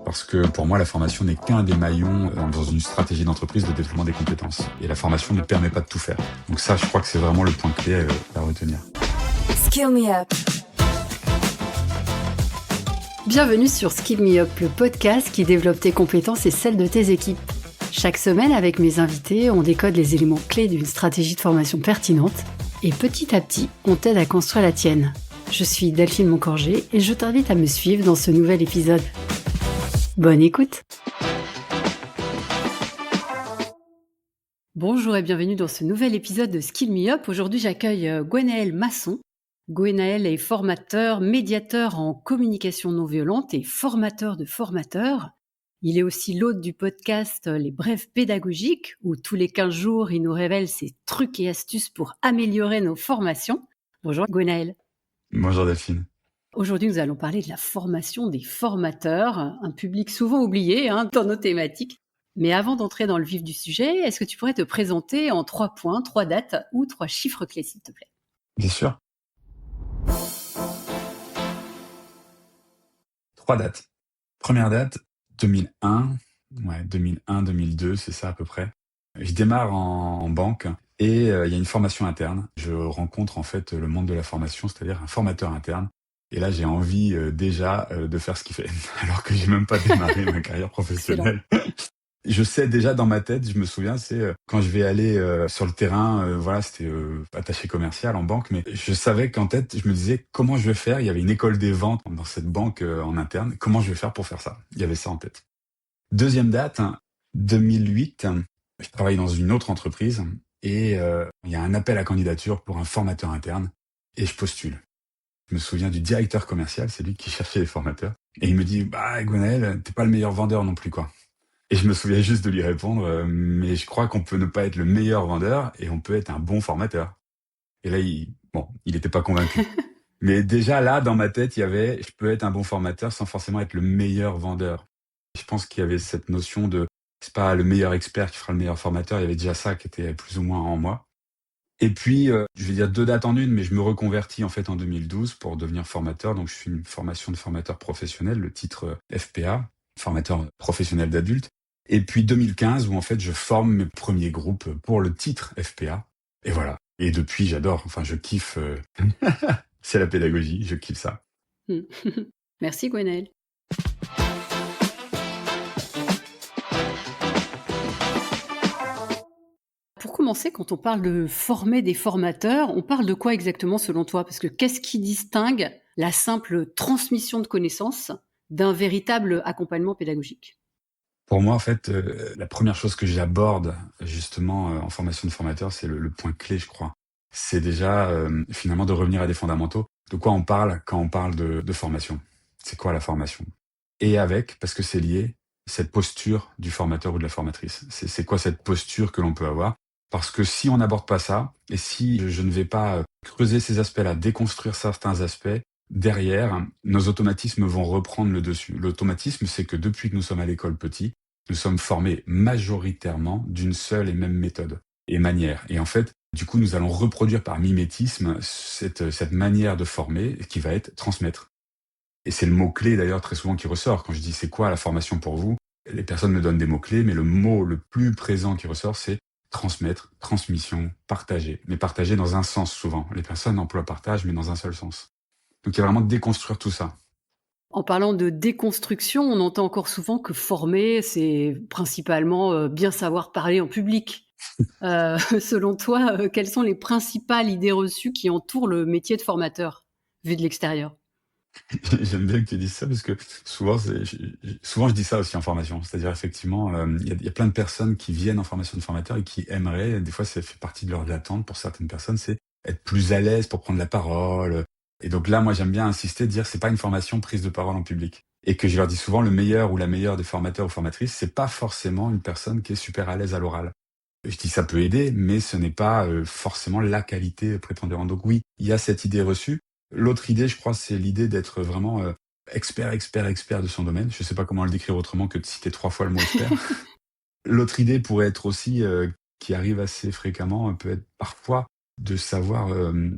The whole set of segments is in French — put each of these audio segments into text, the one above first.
Parce que pour moi, la formation n'est qu'un des maillons dans une stratégie d'entreprise de développement des compétences. Et la formation ne permet pas de tout faire. Donc ça, je crois que c'est vraiment le point clé à retenir. Skill Me Up. Bienvenue sur Skill Me Up, le podcast qui développe tes compétences et celles de tes équipes. Chaque semaine, avec mes invités, on décode les éléments clés d'une stratégie de formation pertinente et petit à petit, on t'aide à construire la tienne. Je suis Delphine Moncorgé et je t'invite à me suivre dans ce nouvel épisode. Bonne écoute! Bonjour et bienvenue dans ce nouvel épisode de Skill Me Up. Aujourd'hui, j'accueille Gwenaël Masson. Gwenaël est formateur, médiateur en communication non violente et formateur de formateurs. Il est aussi l'hôte du podcast Les Brèves pédagogiques, où tous les 15 jours, il nous révèle ses trucs et astuces pour améliorer nos formations. Bonjour Gwenaël. Bonjour Delphine. Aujourd'hui, nous allons parler de la formation des formateurs, un public souvent oublié dans nos thématiques. Mais avant d'entrer dans le vif du sujet, est-ce que tu pourrais te présenter en 3 points, 3 dates ou 3 chiffres clés, s'il te plaît? Bien sûr. 3 dates. Première date, 2001. 2001-2002, c'est ça à peu près. Je démarre en banque et il y a une formation interne. Je rencontre en fait le monde de la formation, c'est-à-dire un formateur interne. Et là, j'ai envie déjà de faire ce qu'il fait, alors que j'ai même pas démarré ma carrière professionnelle. Je sais déjà dans ma tête, je me souviens, c'est quand je vais aller sur le terrain, voilà, c'était attaché commercial en banque, mais je savais qu'en tête, je me disais comment je vais faire. Il y avait une école des ventes dans cette banque en interne. Comment je vais faire pour faire ça? Il y avait ça en tête. Deuxième date, 2008. Je travaille dans une autre entreprise et il y a un appel à candidature pour un formateur interne et je postule. Je me souviens du directeur commercial, c'est lui qui cherchait les formateurs. Et il me dit, Gwenaël, t'es pas le meilleur vendeur non plus, quoi. Et je me souviens juste de lui répondre, mais je crois qu'on peut ne pas être le meilleur vendeur et on peut être un bon formateur. Et là, il était pas convaincu. Mais déjà là, dans ma tête, il y avait, je peux être un bon formateur sans forcément être le meilleur vendeur. Je pense qu'il y avait cette notion de, c'est pas le meilleur expert qui fera le meilleur formateur. Il y avait déjà ça qui était plus ou moins en moi. Et puis, je vais dire 2 dates en une, mais je me reconvertis en fait en 2012 pour devenir formateur. Donc, je fais une formation de formateur professionnel, le titre FPA, formateur professionnel d'adultes. Et puis 2015, où en fait, je forme mes premiers groupes pour le titre FPA. Et voilà. Et depuis, j'adore. Enfin, je kiffe. C'est la pédagogie. Je kiffe ça. Merci Gwenaël. Pour commencer, quand on parle de former des formateurs, on parle de quoi exactement selon toi? Parce que qu'est-ce qui distingue la simple transmission de connaissances d'un véritable accompagnement pédagogique? Pour moi, en fait, la première chose que j'aborde justement en formation de formateur, c'est le point clé, je crois. C'est déjà finalement de revenir à des fondamentaux. De quoi on parle quand on parle de formation? C'est quoi la formation? Et avec, parce que c'est lié, cette posture du formateur ou de la formatrice. C'est quoi cette posture que l'on peut avoir? Parce que si on n'aborde pas ça, et si je ne vais pas creuser ces aspects-là, déconstruire certains aspects, derrière, nos automatismes vont reprendre le dessus. L'automatisme, c'est que depuis que nous sommes à l'école petit, nous sommes formés majoritairement d'une seule et même méthode et manière. Et en fait, du coup, nous allons reproduire par mimétisme cette manière de former qui va être transmettre. Et c'est le mot-clé d'ailleurs très souvent qui ressort. Quand je dis c'est quoi la formation pour vous, les personnes me donnent des mots-clés, mais le mot le plus présent qui ressort, c'est transmettre, transmission, partager. Mais partager dans un sens souvent. Les personnes emploient partage, mais dans un seul sens. Donc il y a vraiment déconstruire tout ça. En parlant de déconstruction, on entend encore souvent que former, c'est principalement bien savoir parler en public. Selon toi, quelles sont les principales idées reçues qui entourent le métier de formateur, vu de l'extérieur? J'aime bien que tu dises ça parce que souvent, souvent je dis ça aussi en formation. C'est-à-dire effectivement, il y a plein de personnes qui viennent en formation de formateur et qui aimeraient, des fois ça fait partie de leur attente pour certaines personnes, c'est être plus à l'aise pour prendre la parole. Et donc là, moi j'aime bien insister, dire c'est pas une formation prise de parole en public. Et que je leur dis souvent, le meilleur ou la meilleure des formateurs ou formatrices, c'est pas forcément une personne qui est super à l'aise à l'oral. Je dis ça peut aider, mais ce n'est pas forcément la qualité prépondérante. Donc oui, il y a cette idée reçue. L'autre idée, je crois, c'est l'idée d'être vraiment expert de son domaine. Je ne sais pas comment le décrire autrement que de citer 3 fois le mot expert. L'autre idée pourrait être aussi, qui arrive assez fréquemment, peut être parfois de savoir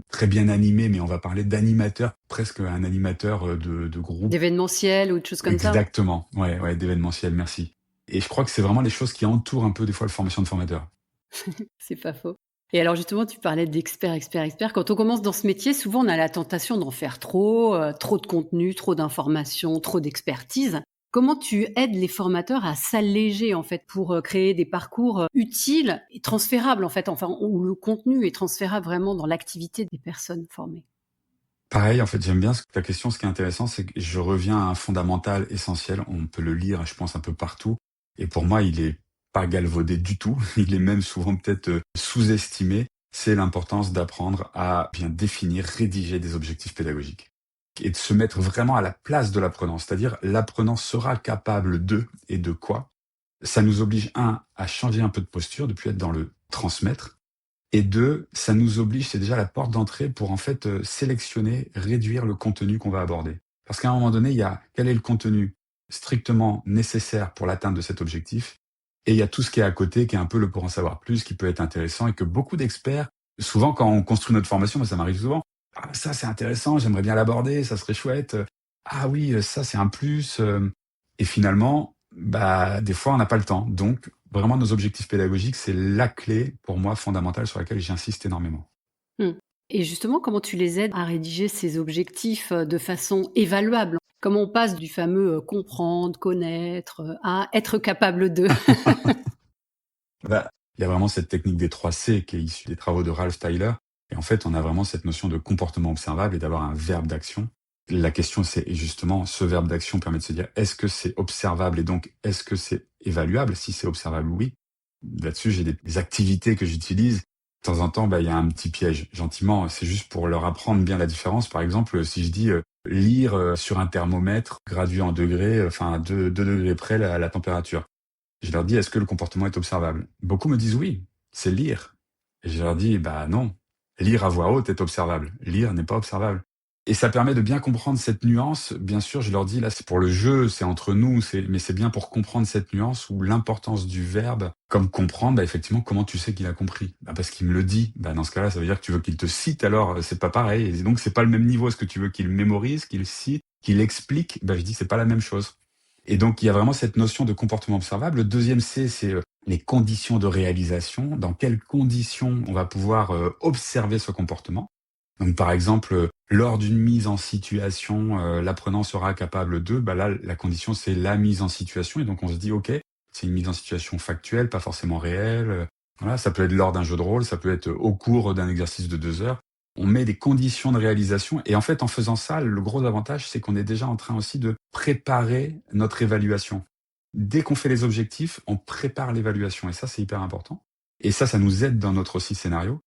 très bien animer, mais on va parler d'animateur, presque un animateur de groupe. D'événementiel ou de choses comme ça? Exactement, ouais, ouais, d'événementiel, merci. Et je crois que c'est vraiment les choses qui entourent un peu des fois la formation de formateur. C'est pas faux. Et alors justement, tu parlais d'experts, experts, experts. Quand on commence dans ce métier, souvent on a la tentation d'en faire trop, trop de contenu, trop d'informations, trop d'expertise. Comment tu aides les formateurs à s'alléger en fait pour créer des parcours utiles et transférables en fait, enfin où le contenu est transférable vraiment dans l'activité des personnes formées? Pareil, en fait, j'aime bien ta question. Ce qui est intéressant, c'est que je reviens à un fondamental essentiel. On peut le lire, je pense, un peu partout. Et pour moi, il est pas galvaudé du tout. Il est même souvent peut-être sous-estimé. C'est l'importance d'apprendre à bien définir, rédiger des objectifs pédagogiques. Et de se mettre vraiment à la place de l'apprenant. C'est-à-dire, l'apprenant sera capable de et de quoi. Ça nous oblige, à changer un peu de posture, de plus être dans le transmettre. Et deux, ça nous oblige, c'est déjà la porte d'entrée pour en fait sélectionner, réduire le contenu qu'on va aborder. Parce qu'à un moment donné, il y a quel est le contenu strictement nécessaire pour l'atteinte de cet objectif, et il y a tout ce qui est à côté, qui est un peu le pour en savoir plus, qui peut être intéressant et que beaucoup d'experts, souvent quand on construit notre formation, moi ça m'arrive souvent, ah ça c'est intéressant, j'aimerais bien l'aborder, ça serait chouette, ah oui ça c'est un plus, et finalement, bah des fois on n'a pas le temps. Donc vraiment, nos objectifs pédagogiques, c'est la clé, pour moi, fondamentale sur laquelle j'insiste énormément. Mmh. Et justement, comment tu les aides à rédiger ces objectifs, de façon évaluable? Comment on passe du fameux, comprendre, connaître, à être capable de? Bah, il y a vraiment cette technique des 3 C qui est issue des travaux de Ralph Tyler. Et en fait, on a vraiment cette notion de comportement observable et d'avoir un verbe d'action. La question, c'est et justement, ce verbe d'action permet de se dire, est-ce que c'est observable et donc est-ce que c'est évaluable? Si c'est observable, oui. Là-dessus, j'ai des activités que j'utilise. De temps en temps, bah, il y a un petit piège. Gentiment, c'est juste pour leur apprendre bien la différence. Par exemple, si je dis lire sur un thermomètre gradué en degrés, enfin à 2 degrés près la température. Je leur dis: «Est-ce que le comportement est observable?» Beaucoup me disent: «Oui, c'est lire». Et je leur dis: «Bah non, lire à voix haute est observable, lire n'est pas observable». Et ça permet de bien comprendre cette nuance. Bien sûr, je leur dis: «Là, c'est pour le jeu, c'est entre nous, mais c'est bien pour comprendre cette nuance ou l'importance du verbe». Comme comprendre, bah, effectivement, comment tu sais qu'il a compris? Bah, parce qu'il me le dit. Bah, dans ce cas-là, ça veut dire que tu veux qu'il te cite alors, c'est pas pareil et donc c'est pas le même niveau. Est-ce que tu veux qu'il mémorise, qu'il cite, qu'il explique? Bah, je dis: «C'est pas la même chose». Et donc, il y a vraiment cette notion de comportement observable. Le deuxième C, c'est les conditions de réalisation. Dans quelles conditions on va pouvoir observer ce comportement? Donc, par exemple, lors d'une mise en situation, l'apprenant sera capable de, bah là, la condition, c'est la mise en situation. Et donc, on se dit, OK, c'est une mise en situation factuelle, pas forcément réelle. Voilà, ça peut être lors d'un jeu de rôle, ça peut être au cours d'un exercice de 2 heures. On met des conditions de réalisation et en fait, en faisant ça, le gros avantage, c'est qu'on est déjà en train aussi de préparer notre évaluation. Dès qu'on fait les objectifs, on prépare l'évaluation et ça, c'est hyper important. Et ça nous aide dans notre aussi scénario.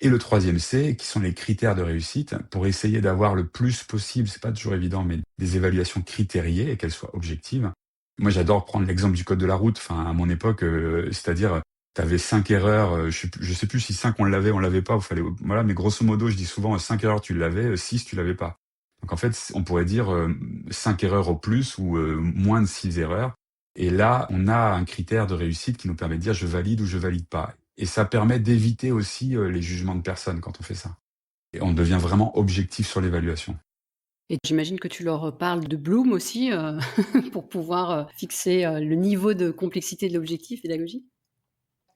Et le troisième C, qui sont les critères de réussite, pour essayer d'avoir le plus possible, c'est pas toujours évident, mais des évaluations critériées et qu'elles soient objectives. Moi, j'adore prendre l'exemple du code de la route. Enfin, à mon époque, c'est-à-dire, tu avais 5 erreurs, je sais plus si 5 on l'avait pas, il fallait, voilà, mais grosso modo, je dis souvent 5 erreurs tu l'avais, 6 tu l'avais pas. Donc en fait, on pourrait dire 5 erreurs au plus ou moins de 6 erreurs. Et là, on a un critère de réussite qui nous permet de dire je valide ou je valide pas. Et ça permet d'éviter aussi les jugements de personnes quand on fait ça. Et on devient vraiment objectif sur l'évaluation. Et j'imagine que tu leur parles de Bloom aussi, pour pouvoir, fixer, le niveau de complexité de l'objectif pédagogique?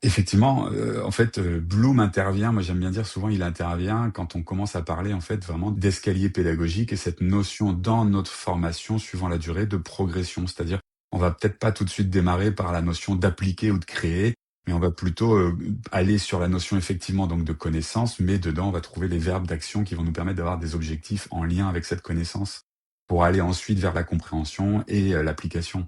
Effectivement, en fait, Bloom intervient, moi j'aime bien dire souvent il intervient quand on commence à parler en fait vraiment d'escalier pédagogique et cette notion dans notre formation, suivant la durée, de progression. C'est-à-dire, on va peut-être pas tout de suite démarrer par la notion d'appliquer ou de créer, mais on va plutôt, aller sur la notion effectivement donc de connaissance, mais dedans on va trouver les verbes d'action qui vont nous permettre d'avoir des objectifs en lien avec cette connaissance, pour aller ensuite vers la compréhension et l'application.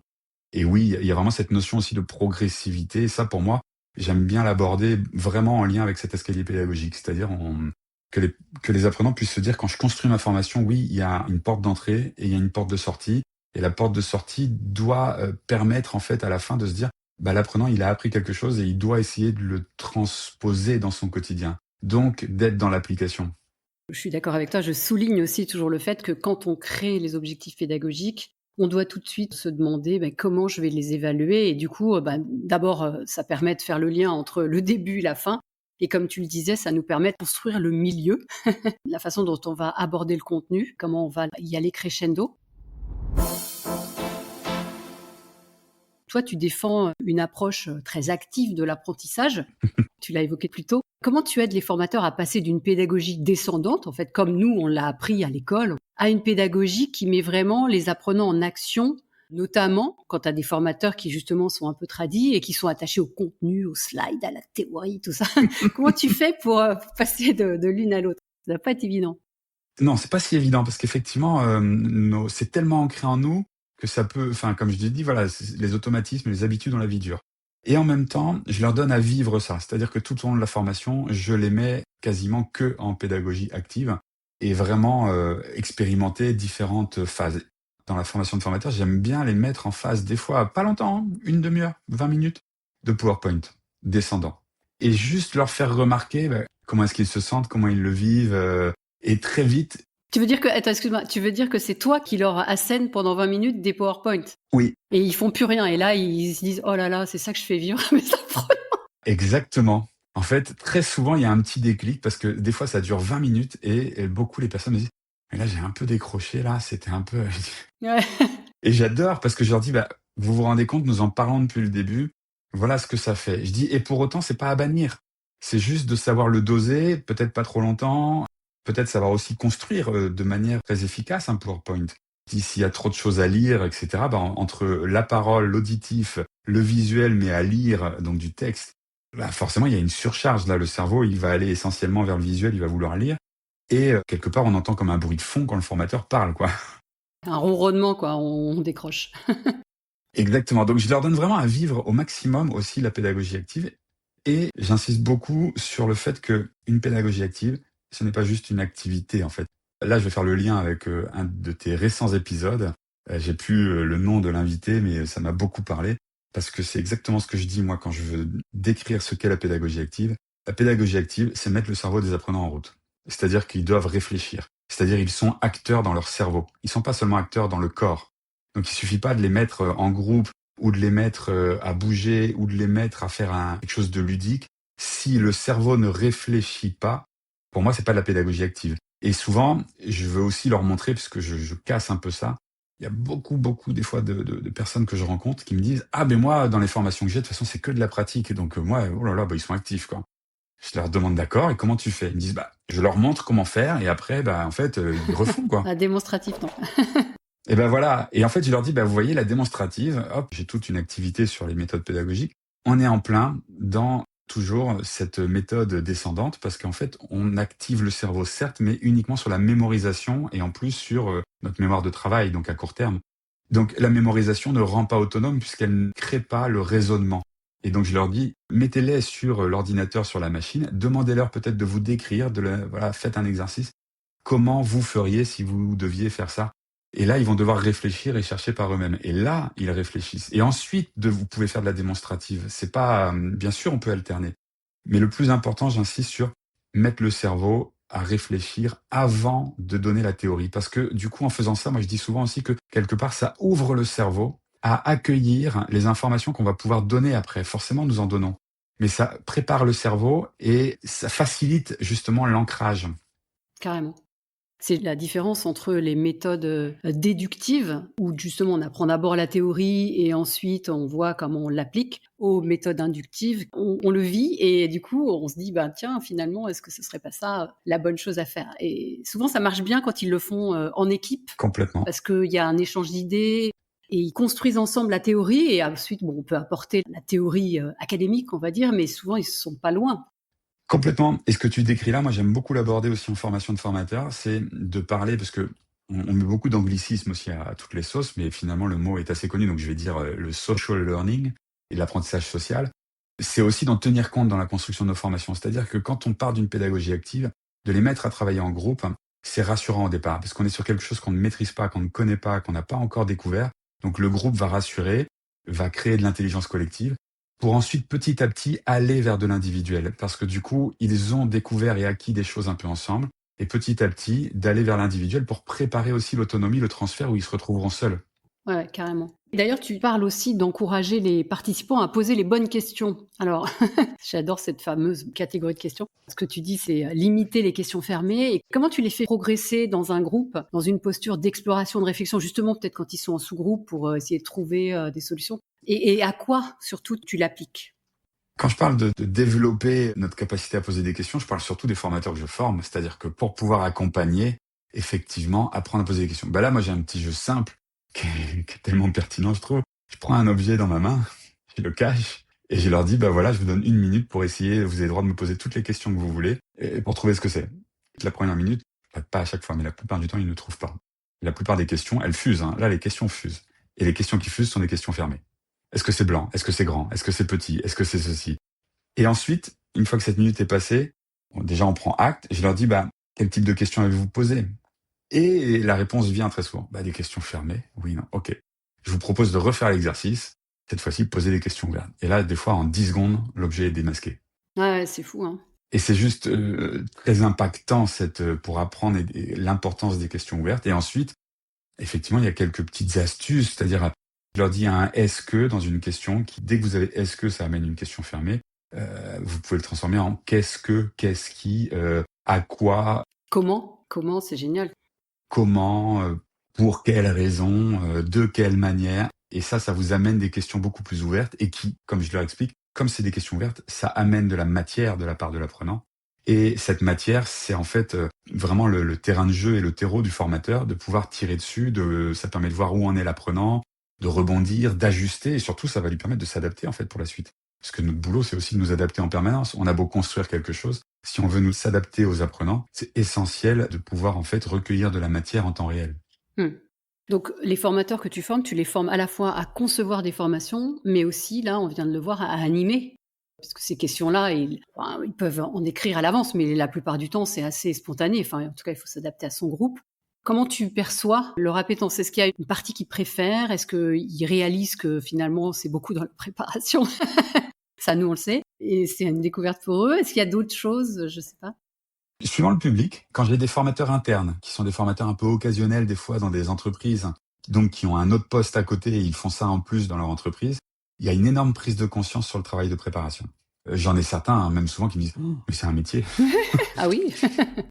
Et oui, il y a vraiment cette notion aussi de progressivité. Et ça, pour moi, j'aime bien l'aborder vraiment en lien avec cet escalier pédagogique. C'est-à-dire que les apprenants puissent se dire, quand je construis ma formation, oui, il y a une porte d'entrée et il y a une porte de sortie. Et la porte de sortie doit permettre, en fait, à la fin de se dire, bah, l'apprenant, il a appris quelque chose et il doit essayer de le transposer dans son quotidien. Donc, d'être dans l'application. Je suis d'accord avec toi. Je souligne aussi toujours le fait que quand on crée les objectifs pédagogiques, on doit tout de suite se demander, comment je vais les évaluer et du coup, d'abord, ça permet de faire le lien entre le début et la fin Et comme tu le disais, ça nous permet de construire le milieu, la façon dont on va aborder le contenu, comment on va y aller crescendo. Toi, tu défends une approche très active de l'apprentissage. Tu l'as évoqué plus tôt. Comment tu aides les formateurs à passer d'une pédagogie descendante, en fait, comme nous, on l'a appris à l'école, à une pédagogie qui met vraiment les apprenants en action, notamment quand tu as des formateurs qui, justement, sont un peu tradis et qui sont attachés au contenu, aux slides, à la théorie, tout ça. Comment tu fais pour passer de l'une à l'autre? Ça va pas être évident. Non, c'est pas si évident parce qu'effectivement, c'est tellement ancré en nous que ça peut, enfin, comme je l'ai dit, voilà, les automatismes, les habitudes, on la vie dure. Et en même temps, je leur donne à vivre ça. C'est-à-dire que tout au long de la formation, je les mets quasiment que en pédagogie active et vraiment expérimenter différentes phases. Dans la formation de formateur, j'aime bien les mettre en phase, des fois, pas longtemps, hein, une demi-heure, 20 minutes de PowerPoint descendant. Et juste leur faire remarquer comment est-ce qu'ils se sentent, comment ils le vivent. Et très vite, Tu veux dire que, attends, excuse-moi, tu veux dire que c'est toi qui leur assènes pendant 20 minutes des PowerPoint oui, et ils font plus rien. Et là, ils se disent, oh là là, c'est ça que je fais vivre à mes apprenants. exactement. En fait, très souvent, il y a un petit déclic parce que des fois, ça dure 20 minutes et beaucoup les personnes me disent, mais là, j'ai un peu décroché, là, c'était un peu... Ouais. Et j'adore parce que je leur dis, vous vous rendez compte, nous en parlons depuis le début, voilà ce que ça fait. Je dis, et pour autant, c'est pas à bannir. C'est juste de savoir le doser, peut-être pas trop longtemps, peut-être savoir aussi construire de manière très efficace un PowerPoint. S'il y a trop de choses à lire, etc., entre la parole, l'auditif, le visuel, mais à lire, donc du texte, forcément, il y a une surcharge. Là, le cerveau, il va aller essentiellement vers le visuel, il va vouloir lire. Et quelque part, on entend comme un bruit de fond quand le formateur parle, quoi. Un ronronnement, quoi, on décroche. Exactement. Donc, je leur donne vraiment à vivre au maximum aussi la pédagogie active. Et j'insiste beaucoup sur le fait que une pédagogie active, ce n'est pas juste une activité, en fait. Là, je vais faire le lien avec un de tes récents épisodes. J'ai plus le nom de l'invité, mais ça m'a beaucoup parlé. Parce que c'est exactement ce que je dis, moi, quand je veux décrire ce qu'est la pédagogie active. La pédagogie active, c'est mettre le cerveau des apprenants en route. C'est-à-dire qu'ils doivent réfléchir. C'est-à-dire ils sont acteurs dans leur cerveau. Ils sont pas seulement acteurs dans le corps. Donc il suffit pas de les mettre en groupe ou de les mettre à bouger ou de les mettre à faire quelque chose de ludique. Si le cerveau ne réfléchit pas, pour moi, c'est pas de la pédagogie active. Et souvent, je veux aussi leur montrer, puisque je casse un peu ça, il y a beaucoup, des fois, de personnes que je rencontre qui me disent « Ah, ben moi, dans les formations que j'ai, de toute façon, c'est que de la pratique. Donc moi, oh là là, ils sont actifs, quoi. » Je leur demande « D'accord, et comment tu fais ?» Ils me disent « Je leur montre comment faire, et après, en fait, ils refont, quoi. » Un démonstratif, non. Et voilà. Et en fait, je leur dis, vous voyez, la démonstrative, hop, j'ai toute une activité sur les méthodes pédagogiques. On est en plein dans toujours cette méthode descendante parce qu'en fait, on active le cerveau, certes, mais uniquement sur la mémorisation et en plus sur notre mémoire de travail, donc à court terme. Donc, la mémorisation ne rend pas autonome puisqu'elle ne crée pas le raisonnement. Et donc, je leur dis, mettez-les sur l'ordinateur, sur la machine, demandez-leur peut-être de vous décrire, voilà, faites un exercice. Comment vous feriez si vous deviez faire ça? Et là, ils vont devoir réfléchir et chercher par eux-mêmes. Et là, ils réfléchissent. Et ensuite, vous pouvez faire de la démonstrative. C'est pas, bien sûr, on peut alterner. Mais le plus important, j'insiste sur mettre le cerveau à réfléchir avant de donner la théorie. Parce que, du coup, en faisant ça, moi, je dis souvent aussi que quelque part, ça ouvre le cerveau à accueillir les informations qu'on va pouvoir donner après. Forcément, nous en donnons. Mais ça prépare le cerveau et ça facilite justement l'ancrage. Carrément. C'est la différence entre les méthodes déductives, où justement on apprend d'abord la théorie et ensuite on voit comment on l'applique, aux méthodes inductives. On le vit et du coup on se dit, tiens, finalement, est-ce que ce serait pas ça la bonne chose à faire? Et souvent ça marche bien quand ils le font en équipe, Complètement. parce qu'il y a un échange d'idées et ils construisent ensemble la théorie et ensuite, on peut apporter la théorie académique, on va dire, mais souvent ils ne sont pas loin. Complètement. Et ce que tu décris là, moi j'aime beaucoup l'aborder aussi en formation de formateur, c'est de parler, parce que on met beaucoup d'anglicisme aussi à toutes les sauces, mais finalement le mot est assez connu, donc je vais dire le social learning et l'apprentissage social. C'est aussi d'en tenir compte dans la construction de nos formations. C'est-à-dire que quand on part d'une pédagogie active, de les mettre à travailler en groupe, c'est rassurant au départ, parce qu'on est sur quelque chose qu'on ne maîtrise pas, qu'on ne connaît pas, qu'on n'a pas encore découvert. Donc le groupe va rassurer, va créer de l'intelligence collective, pour ensuite petit à petit aller vers de l'individuel. Parce que du coup, ils ont découvert et acquis des choses un peu ensemble, et petit à petit d'aller vers l'individuel pour préparer aussi l'autonomie, le transfert où ils se retrouveront seuls. Ouais, carrément. D'ailleurs, tu parles aussi d'encourager les participants à poser les bonnes questions. Alors, j'adore cette fameuse catégorie de questions. Ce que tu dis, c'est limiter les questions fermées. Et comment tu les fais progresser dans un groupe, dans une posture d'exploration, de réflexion, justement, peut-être quand ils sont en sous-groupe pour essayer de trouver des solutions. Et à quoi, surtout, tu l'appliques? Quand je parle de développer notre capacité à poser des questions, je parle surtout des formateurs que je forme. C'est-à-dire que pour pouvoir accompagner, effectivement, apprendre à poser des questions. Bah là, moi, j'ai un petit jeu simple qui est tellement pertinent, je trouve. Je prends un objet dans ma main, je le cache, et je leur dis, bah voilà, je vous donne 1 minute pour essayer, vous avez le droit de me poser toutes les questions que vous voulez, et pour trouver ce que c'est. La première minute, pas à chaque fois, mais la plupart du temps, ils ne trouvent pas. La plupart des questions, elles fusent, hein. Là, les questions fusent. Et les questions qui fusent sont des questions fermées. Est-ce que c'est blanc? Est-ce que c'est grand? Est-ce que c'est petit? Est-ce que c'est ceci? Et ensuite, une fois que cette minute est passée, bon, déjà on prend acte, et je leur dis, bah, quel type de questions avez-vous posé? Et la réponse vient très souvent. Bah, des questions fermées. Oui, non. OK. Je vous propose de refaire l'exercice. Cette fois-ci, poser des questions ouvertes. Et là, des fois, en 10 secondes, l'objet est démasqué. Ouais, c'est fou, hein. Et c'est juste très impactant pour apprendre l'importance des questions ouvertes. Et ensuite, effectivement, il y a quelques petites astuces. C'est-à-dire, je leur dis un est-ce que dans une question qui, dès que vous avez est-ce que, ça amène une question fermée. Vous pouvez le transformer en qu'est-ce que, qu'est-ce qui, à quoi, Comment, c'est génial. comment, pour quelle raison, de quelle manière. Et ça vous amène des questions beaucoup plus ouvertes et qui, comme je leur explique, comme c'est des questions ouvertes, ça amène de la matière de la part de l'apprenant. Et cette matière, c'est en fait vraiment le terrain de jeu et le terreau du formateur, de pouvoir tirer dessus, ça permet de voir où en est l'apprenant, de rebondir, d'ajuster, et surtout ça va lui permettre de s'adapter en fait pour la suite. Parce que notre boulot, c'est aussi de nous adapter en permanence. On a beau construire quelque chose, si on veut nous s'adapter aux apprenants, c'est essentiel de pouvoir en fait recueillir de la matière en temps réel. Mmh. Donc les formateurs que tu formes, tu les formes à la fois à concevoir des formations, mais aussi, là, on vient de le voir, à animer. Parce que ces questions-là, ils peuvent en écrire à l'avance, mais la plupart du temps, c'est assez spontané. Enfin, en tout cas, il faut s'adapter à son groupe. Comment tu perçois leur appétence? Est-ce qu'il y a une partie qu'ils préfèrent? Est-ce qu'ils réalisent que finalement, c'est beaucoup dans la préparation? Ça, nous, on le sait. Et c'est une découverte pour eux. Est-ce qu'il y a d'autres choses? Je sais pas. Suivant le public, quand j'ai des formateurs internes, qui sont des formateurs un peu occasionnels des fois dans des entreprises, donc qui ont un autre poste à côté et ils font ça en plus dans leur entreprise, il y a une énorme prise de conscience sur le travail de préparation. J'en ai certains, hein, même souvent, qui me disent «Oh, mais c'est un métier». Ah oui?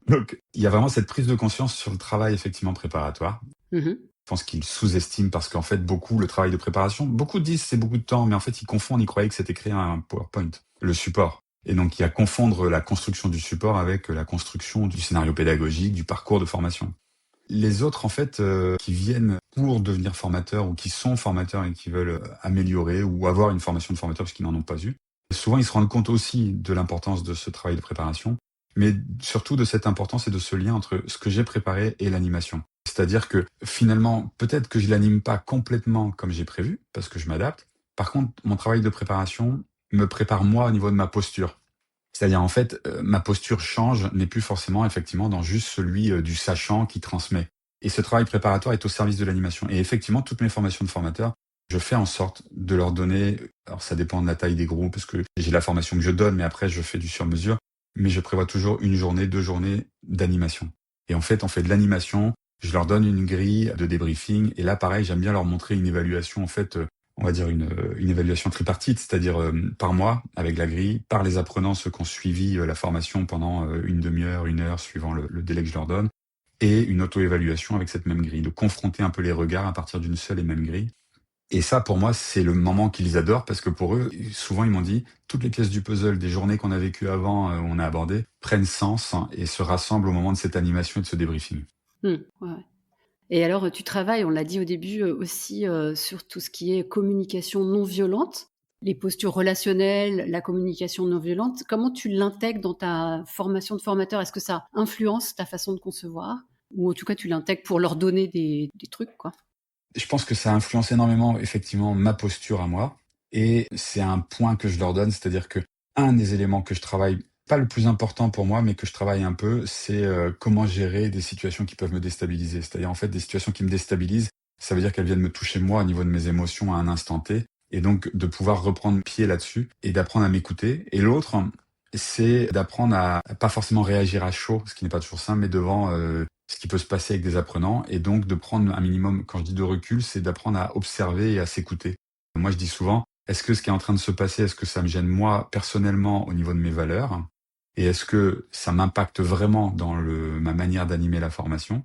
Donc, il y a vraiment cette prise de conscience sur le travail effectivement préparatoire. Mmh. Je pense qu'ils sous-estiment parce qu'en fait, beaucoup, le travail de préparation, beaucoup disent c'est beaucoup de temps, mais en fait, ils confondent, ils croyaient que c'était créer un PowerPoint, le support. Et donc, il y a confondre la construction du support avec la construction du scénario pédagogique, du parcours de formation. Les autres, en fait, qui viennent pour devenir formateurs ou qui sont formateurs et qui veulent améliorer ou avoir une formation de formateur parce qu'ils n'en ont pas eu, souvent, ils se rendent compte aussi de l'importance de ce travail de préparation, mais surtout de cette importance et de ce lien entre ce que j'ai préparé et l'animation. C'est-à-dire que finalement, peut-être que je l'anime pas complètement comme j'ai prévu, parce que je m'adapte. Par contre, mon travail de préparation me prépare moi au niveau de ma posture. C'est-à-dire en fait, ma posture change, n'est plus forcément effectivement dans juste celui du sachant qui transmet. Et ce travail préparatoire est au service de l'animation. Et effectivement, toutes mes formations de formateurs, je fais en sorte de leur donner, alors ça dépend de la taille des groupes, parce que j'ai la formation que je donne, mais après je fais du sur-mesure, mais je prévois toujours 1 journée, 2 journées d'animation. Et en fait, on fait de l'animation, je leur donne une grille de débriefing, et là pareil, j'aime bien leur montrer une évaluation, en fait, on va dire une évaluation tripartite, c'est-à-dire par mois avec la grille, par les apprenants, ceux qui ont suivi la formation pendant une demi-heure, 1 heure, suivant le délai que je leur donne, et une auto-évaluation avec cette même grille, de confronter un peu les regards à partir d'une seule et même grille. Et ça, pour moi, c'est le moment qu'ils adorent parce que pour eux, souvent, ils m'ont dit, toutes les pièces du puzzle des journées qu'on a vécues avant, où on a abordé, prennent sens et se rassemblent au moment de cette animation et de ce débriefing. Ouais, ouais. Et alors, tu travailles, on l'a dit au début, aussi, sur tout ce qui est communication non violente, les postures relationnelles, la communication non violente. Comment tu l'intègres dans ta formation de formateur? Est-ce que ça influence ta façon de concevoir? Ou en tout cas, tu l'intègres pour leur donner des trucs, quoi? Je pense que ça influence énormément, effectivement, ma posture à moi. Et c'est un point que je leur donne, c'est-à-dire que un des éléments que je travaille, pas le plus important pour moi, mais que je travaille un peu, c'est comment gérer des situations qui peuvent me déstabiliser. C'est-à-dire, en fait, des situations qui me déstabilisent, ça veut dire qu'elles viennent me toucher moi au niveau de mes émotions à un instant T. Et donc, de pouvoir reprendre pied là-dessus et d'apprendre à m'écouter. Et l'autre, c'est d'apprendre à pas forcément réagir à chaud, ce qui n'est pas toujours simple, mais devant ce qui peut se passer avec des apprenants et donc de prendre un minimum, quand je dis de recul, c'est d'apprendre à observer et à s'écouter. Moi, je dis souvent, est-ce que ce qui est en train de se passer, est-ce que ça me gêne moi personnellement au niveau de mes valeurs? Et est-ce que ça m'impacte vraiment dans ma manière d'animer la formation?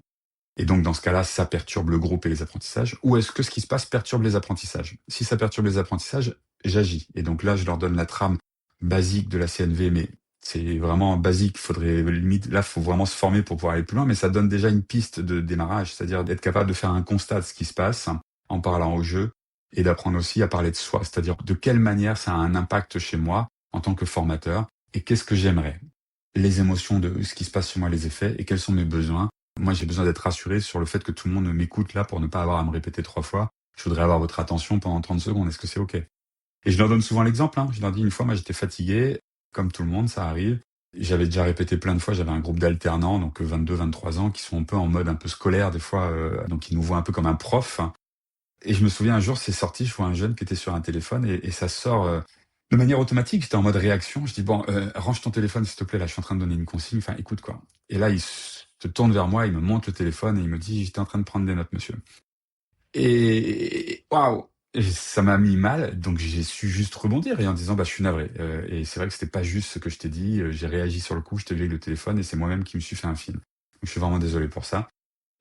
Et donc, dans ce cas-là, ça perturbe le groupe et les apprentissages. Ou est-ce que ce qui se passe perturbe les apprentissages? Si ça perturbe les apprentissages, j'agis. Et donc là, je leur donne la trame basique de la CNV, mais c'est vraiment basique. Faudrait limite, là, faut vraiment se former pour pouvoir aller plus loin, mais ça donne déjà une piste de démarrage, c'est-à-dire d'être capable de faire un constat de ce qui se passe en parlant au jeu et d'apprendre aussi à parler de soi, c'est-à-dire de quelle manière ça a un impact chez moi en tant que formateur et qu'est-ce que j'aimerais. Les émotions de ce qui se passe chez moi, les effets et quels sont mes besoins. Moi, j'ai besoin d'être rassuré sur le fait que tout le monde m'écoute là pour ne pas avoir à me répéter 3 fois. Je voudrais avoir votre attention pendant 30 secondes. Est-ce que c'est OK? Et je leur donne souvent l'exemple, hein. Je leur dis une fois, moi, j'étais fatigué, comme tout le monde, ça arrive. J'avais déjà répété plein de fois, j'avais un groupe d'alternants, donc 22, 23 ans, qui sont un peu en mode un peu scolaire des fois, donc ils nous voient un peu comme un prof. Et je me souviens un jour, c'est sorti, je vois un jeune qui était sur un téléphone et ça sort de manière automatique. J'étais en mode réaction. Je dis bon, range ton téléphone s'il te plaît. Là, je suis en train de donner une consigne. Enfin, écoute quoi. Et là, il se tourne vers moi, il me montre le téléphone et il me dit j'étais en train de prendre des notes, monsieur. Et waouh, ça m'a mis mal. Donc j'ai su juste rebondir et en disant bah je suis navré. Et c'est vrai que c'était pas juste ce que je t'ai dit. J'ai réagi sur le coup. Je t'ai vu avec le téléphone et c'est moi-même qui me suis fait un film. Donc je suis vraiment désolé pour ça.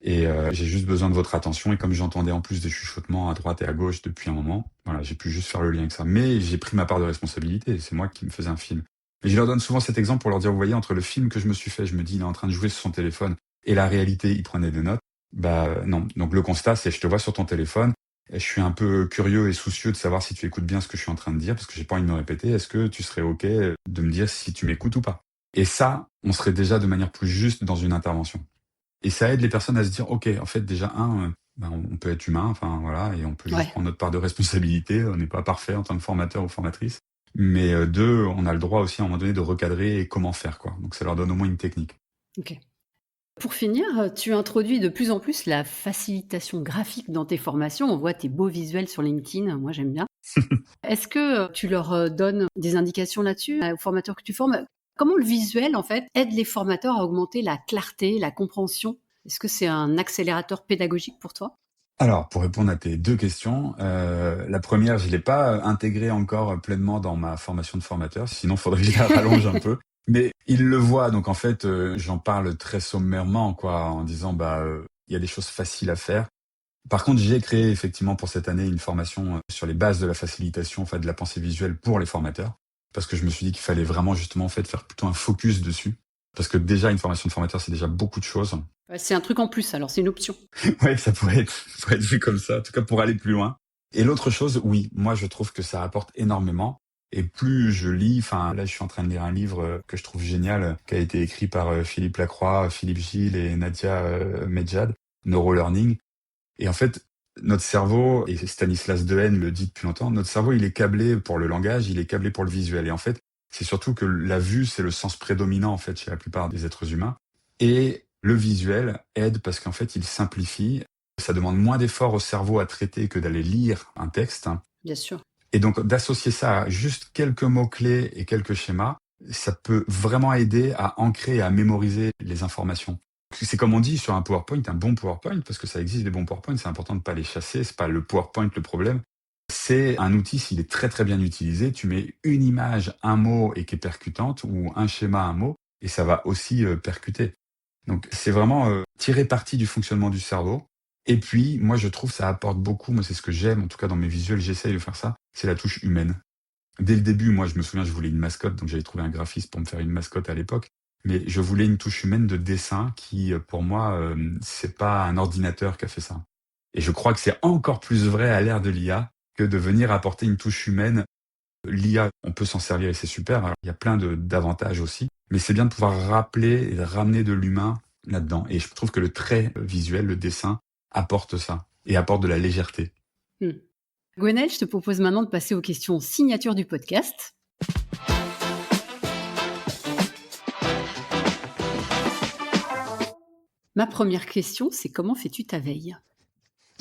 Et j'ai juste besoin de votre attention et comme j'entendais en plus des chuchotements à droite et à gauche depuis un moment, voilà, j'ai pu juste faire le lien avec ça. Mais j'ai pris ma part de responsabilité, c'est moi qui me faisais un film. Et je leur donne souvent cet exemple pour leur dire, vous voyez, entre le film que je me suis fait, je me dis, il est en train de jouer sur son téléphone, et la réalité, il prenait des notes, bah non. Donc le constat, c'est je te vois sur ton téléphone, et je suis un peu curieux et soucieux de savoir si tu écoutes bien ce que je suis en train de dire, parce que j'ai pas envie de me répéter, est-ce que tu serais OK de me dire si tu m'écoutes ou pas? Et ça, on serait déjà de manière plus juste dans une intervention. Et ça aide les personnes à se dire, OK, en fait, déjà, ben, on peut être humain, enfin, voilà, et on peut juste Ouais. prendre notre part de responsabilité. On n'est pas parfait en tant que formateur ou formatrice. Mais deux, on a le droit aussi, à un moment donné, de recadrer et comment faire, quoi. Donc, ça leur donne au moins une technique. OK. Pour finir, tu introduis de plus en plus la facilitation graphique dans tes formations. On voit tes beaux visuels sur LinkedIn, moi j'aime bien. Est-ce que, tu leur, donnes des indications là-dessus, aux formateurs que tu formes? Comment le visuel, en fait, aide les formateurs à augmenter la clarté, la compréhension? Est-ce que c'est un accélérateur pédagogique pour toi? Alors, pour répondre à tes deux questions, la première, je l'ai pas intégrée encore pleinement dans ma formation de formateur, sinon faudrait que je la rallonge un peu. Mais ils le voient, donc en fait, j'en parle très sommairement, quoi, en disant, bah, il y a des choses faciles à faire. Par contre, j'ai créé effectivement pour cette année une formation sur les bases de la facilitation, enfin de la pensée visuelle pour les formateurs, parce que je me suis dit qu'il fallait vraiment justement en fait faire plutôt un focus dessus, parce que déjà une formation de formateur c'est déjà beaucoup de choses. C'est un truc en plus alors, c'est une option. Ouais, ça pourrait être vu comme ça, en tout cas pour aller plus loin. Et l'autre chose, oui, moi je trouve que ça apporte énormément. Et plus je lis, enfin là je suis en train de lire un livre que je trouve génial, qui a été écrit par Philippe Lacroix, Philippe Gilles et Nadia Medjad, Neurolearning. Et en fait, notre cerveau, et Stanislas Dehaene le dit depuis longtemps, notre cerveau, il est câblé pour le langage, il est câblé pour le visuel. Et en fait, c'est surtout que la vue, c'est le sens prédominant, en fait, chez la plupart des êtres humains. Et le visuel aide parce qu'en fait, il simplifie. Ça demande moins d'efforts au cerveau à traiter que d'aller lire un texte. Bien sûr. Et donc, d'associer ça à juste quelques mots-clés et quelques schémas, ça peut vraiment aider à ancrer et à mémoriser les informations. C'est comme on dit sur un PowerPoint, un bon PowerPoint, parce que ça existe des bons PowerPoint, c'est important de ne pas les chasser, c'est pas le PowerPoint le problème. C'est un outil, s'il est très très bien utilisé, tu mets une image, un mot et qui est percutante, ou un schéma, un mot, et ça va aussi percuter. Donc c'est vraiment tirer parti du fonctionnement du cerveau. Et puis, moi je trouve que ça apporte beaucoup, moi c'est ce que j'aime, en tout cas dans mes visuels, j'essaye de faire ça, c'est la touche humaine. Dès le début, moi je me souviens, je voulais une mascotte, donc j'avais trouvé un graphiste pour me faire une mascotte à l'époque. Mais je voulais une touche humaine de dessin qui, pour moi, c'est pas un ordinateur qui a fait ça. Et je crois que c'est encore plus vrai à l'ère de l'IA que de venir apporter une touche humaine. L'IA, on peut s'en servir et c'est super. Alors, il y a plein d'avantages aussi. Mais c'est bien de pouvoir rappeler et de ramener de l'humain là-dedans. Et je trouve que le trait visuel, le dessin, apporte ça. Et apporte de la légèreté. Mmh. Gwenaëlle, je te propose maintenant de passer aux questions signature du podcast. Ma première question, c'est comment fais-tu ta veille?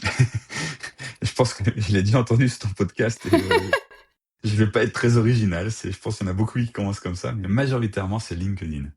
Je pense que je l'ai déjà entendu sur ton podcast et je vais pas être très original. Je pense qu'il y en a beaucoup qui commencent comme ça, mais majoritairement, c'est LinkedIn.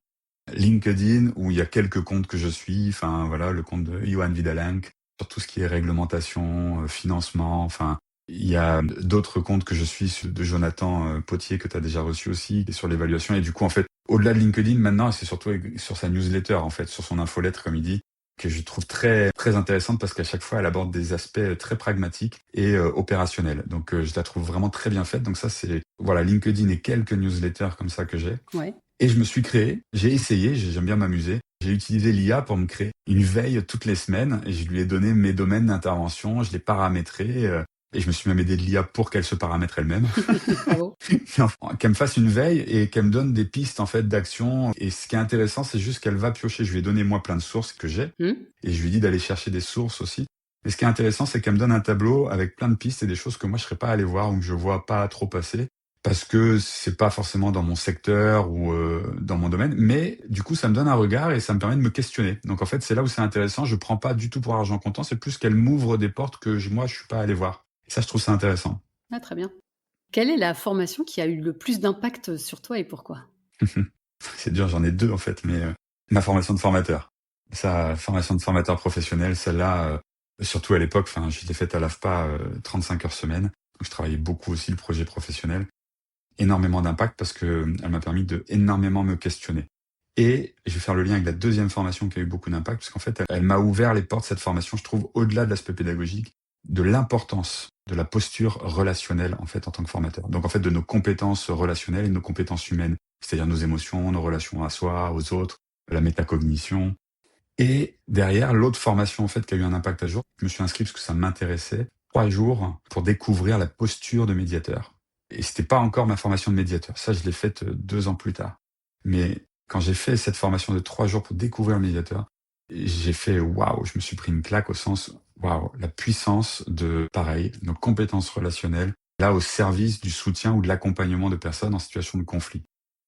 LinkedIn, où il y a quelques comptes que je suis, enfin voilà, le compte de Johan Vidalenk, sur tout ce qui est réglementation, financement, enfin, il y a d'autres comptes que je suis de Jonathan Potier, que tu as déjà reçu aussi, qui est sur l'évaluation. Et du coup, en fait, au-delà de LinkedIn, maintenant, c'est surtout sur sa newsletter, en fait, sur son infolettre, comme il dit, que je trouve très, très intéressante parce qu'à chaque fois, elle aborde des aspects très pragmatiques et opérationnels. Donc, je la trouve vraiment très bien faite. Donc ça, c'est, voilà, LinkedIn et quelques newsletters comme ça que j'ai. Ouais. Et je me suis créé, j'ai essayé, j'aime bien m'amuser. J'ai utilisé l'IA pour me créer une veille toutes les semaines et je lui ai donné mes domaines d'intervention, je l'ai paramétré et je me suis même aidé de l'IA pour qu'elle se paramètre elle-même. Bravo. Qu'elle me fasse une veille et qu'elle me donne des pistes en fait d'action. Et ce qui est intéressant, c'est juste qu'elle va piocher. Je lui ai donné moi plein de sources que j'ai et je lui ai dit d'aller chercher des sources aussi. Et ce qui est intéressant, c'est qu'elle me donne un tableau avec plein de pistes et des choses que moi je serais pas allé voir ou que je vois pas trop passer parce que c'est pas forcément dans mon secteur ou dans mon domaine, mais du coup ça me donne un regard et ça me permet de me questionner. Donc en fait c'est là où c'est intéressant, je prends pas du tout pour argent comptant, c'est plus qu'elle m'ouvre des portes que moi je suis pas allé voir. Et ça je trouve ça intéressant. Ah, très bien. Quelle est la formation qui a eu le plus d'impact sur toi et pourquoi? C'est dur, j'en ai deux en fait, mais ma formation de formateur. Ça, formation de formateur professionnel, celle-là, surtout à l'époque, enfin je l'ai faite à l'AFPA 35 heures semaine, donc je travaillais beaucoup aussi le projet professionnel. Énormément d'impact parce que elle m'a permis de énormément me questionner. Et je vais faire le lien avec la deuxième formation qui a eu beaucoup d'impact, parce qu'en fait, elle m'a ouvert les portes, cette formation, je trouve, au-delà de l'aspect pédagogique, de l'importance de la posture relationnelle, en fait, en tant que formateur. Donc, en fait, de nos compétences relationnelles et de nos compétences humaines, c'est-à-dire nos émotions, nos relations à soi, aux autres, la métacognition. Et derrière, l'autre formation, en fait, qui a eu un impact à jour, je me suis inscrit parce que ça m'intéressait, 3 jours pour découvrir la posture de médiateur. Et c'était pas encore ma formation de médiateur. Ça, je l'ai faite 2 ans plus tard. Mais quand j'ai fait cette formation de 3 jours pour découvrir le médiateur, j'ai fait waouh, je me suis pris une claque au sens waouh, la puissance de, pareil, nos compétences relationnelles, là au service du soutien ou de l'accompagnement de personnes en situation de conflit.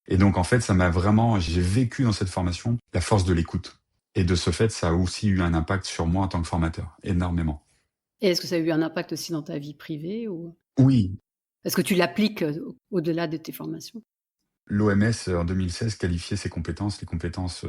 Et donc, en fait, ça m'a vraiment, j'ai vécu dans cette formation la force de l'écoute. Et de ce fait, ça a aussi eu un impact sur moi en tant que formateur, énormément. Et est-ce que ça a eu un impact aussi dans ta vie privée ou Oui, est-ce que tu l'appliques, au-delà de tes formations? l'OMS en 2016 qualifiait ces compétences, les compétences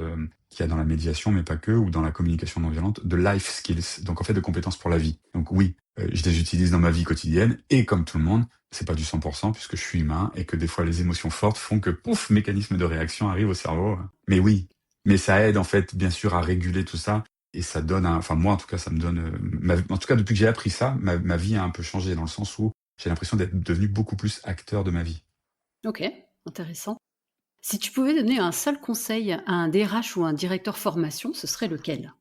qu'il y a dans la médiation, mais pas que, ou dans la communication non violente, de life skills, donc en fait de compétences pour la vie. Donc oui, je les utilise dans ma vie quotidienne, et comme tout le monde, c'est pas du 100% puisque je suis humain, et que des fois les émotions fortes font que, pouf, mécanisme de réaction arrive au cerveau. Mais oui, mais ça aide en fait bien sûr à réguler tout ça, et ça donne, enfin moi en tout cas ça me donne, en tout cas depuis que j'ai appris ça, ma vie a un peu changé dans le sens où j'ai l'impression d'être devenu beaucoup plus acteur de ma vie. OK, intéressant. Si tu pouvais donner un seul conseil à un DRH ou un directeur formation, ce serait lequel?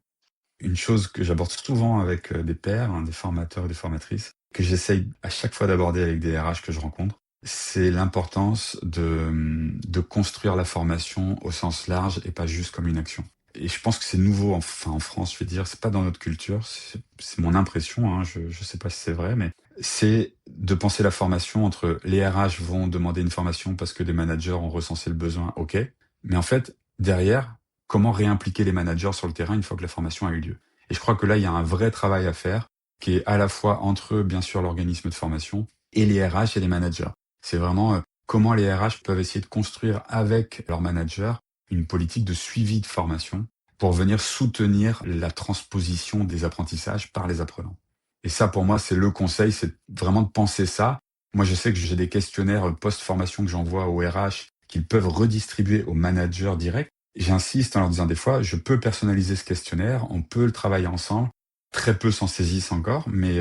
Une chose que j'aborde souvent avec des pairs, des formateurs et des formatrices, que j'essaye à chaque fois d'aborder avec des RH que je rencontre, c'est l'importance de construire la formation au sens large et pas juste comme une action. Et je pense que c'est nouveau, enfin en France, je vais dire, c'est pas dans notre culture, c'est mon impression, hein, je sais pas si c'est vrai, mais c'est de penser la formation entre les RH vont demander une formation parce que les managers ont recensé le besoin, ok, mais en fait, derrière, comment réimpliquer les managers sur le terrain une fois que la formation a eu lieu. Et je crois que là, il y a un vrai travail à faire qui est à la fois entre, bien sûr, l'organisme de formation et les RH et les managers. C'est vraiment comment les RH peuvent essayer de construire avec leurs managers une politique de suivi de formation pour venir soutenir la transposition des apprentissages par les apprenants. Et ça, pour moi, c'est le conseil, c'est vraiment de penser ça. Moi, je sais que j'ai des questionnaires post-formation que j'envoie aux RH qu'ils peuvent redistribuer aux managers directs. J'insiste en leur disant des fois, je peux personnaliser ce questionnaire, on peut le travailler ensemble. Très peu s'en saisissent encore, mais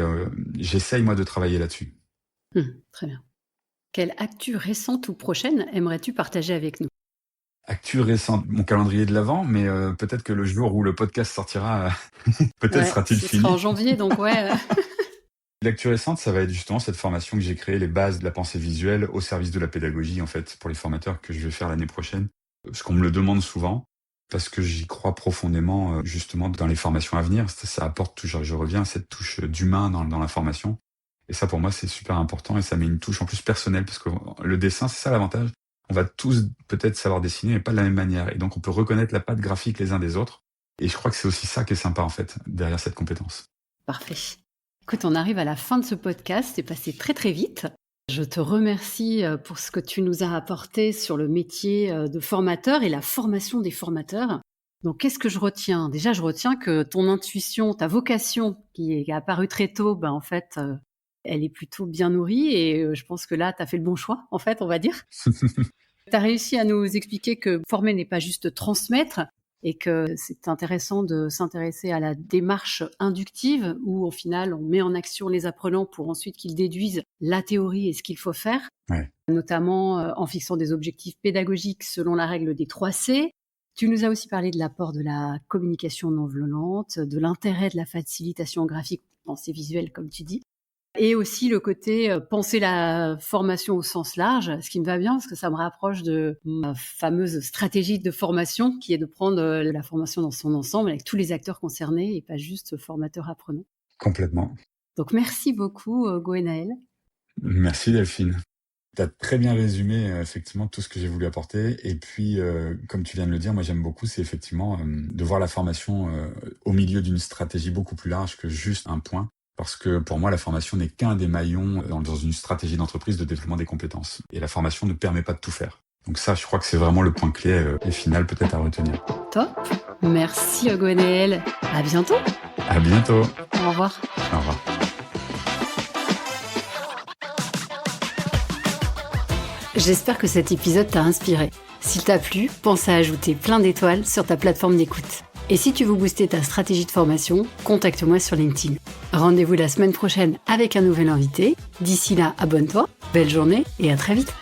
j'essaye moi de travailler là-dessus. Très bien. Quelle actu récente ou prochaine aimerais-tu partager avec nous? Actu récente, mon calendrier de l'avant, mais peut-être que le jour où le podcast sortira, peut-être Ouais, sera-t-il ce sera fini. en janvier, donc ouais. L'actu récente, ça va être justement cette formation que j'ai créée, les bases de la pensée visuelle au service de la pédagogie, en fait, pour les formateurs que je vais faire l'année prochaine. Parce qu'on me le demande souvent, parce que j'y crois profondément, justement, dans les formations à venir. Ça apporte toujours, je reviens à cette touche d'humain dans la formation. Et ça, pour moi, c'est super important et ça met une touche en plus personnelle, parce que le dessin, c'est ça l'avantage. On va tous peut-être savoir dessiner, mais pas de la même manière. Et donc, on peut reconnaître la patte graphique les uns des autres. Et je crois que c'est aussi ça qui est sympa, en fait, derrière cette compétence. Parfait. Écoute, on arrive à la fin de ce podcast, c'est passé très, très vite. Je te remercie pour ce que tu nous as apporté sur le métier de formateur et la formation des formateurs. Donc, qu'est-ce que je retiens? Déjà, je retiens que ton intuition, ta vocation qui est apparue très tôt, en fait, elle est plutôt bien nourrie et je pense que là, tu as fait le bon choix, en fait, on va dire. Tu as réussi à nous expliquer que former n'est pas juste transmettre et que c'est intéressant de s'intéresser à la démarche inductive où, au final, on met en action les apprenants pour ensuite qu'ils déduisent la théorie et ce qu'il faut faire, Ouais. notamment en fixant des objectifs pédagogiques selon la règle des 3 C. Tu nous as aussi parlé de l'apport de la communication non violente, de l'intérêt de la facilitation graphique, pensée visuelle, comme tu dis. Et aussi le côté penser la formation au sens large, ce qui me va bien parce que ça me rapproche de ma fameuse stratégie de formation qui est de prendre la formation dans son ensemble avec tous les acteurs concernés et pas juste formateur-apprenant. Complètement. Donc merci beaucoup Gwenaëlle. Merci Delphine. Tu as très bien résumé effectivement tout ce que j'ai voulu apporter. Et puis, comme tu viens de le dire, moi j'aime beaucoup, c'est effectivement de voir la formation au milieu d'une stratégie beaucoup plus large que juste un point. Parce que pour moi, la formation n'est qu'un des maillons dans une stratégie d'entreprise de développement des compétences. Et la formation ne permet pas de tout faire. Donc ça, je crois que c'est vraiment le point clé et final peut-être à retenir. Top. Merci Gwenaëlle. À bientôt. À bientôt. Au revoir. Au revoir. J'espère que cet épisode t'a inspiré. S'il t'a plu, pense à ajouter plein d'étoiles sur ta plateforme d'écoute. Et si tu veux booster ta stratégie de formation, contacte-moi sur LinkedIn. Rendez-vous la semaine prochaine avec un nouvel invité. D'ici là, abonne-toi, belle journée et à très vite.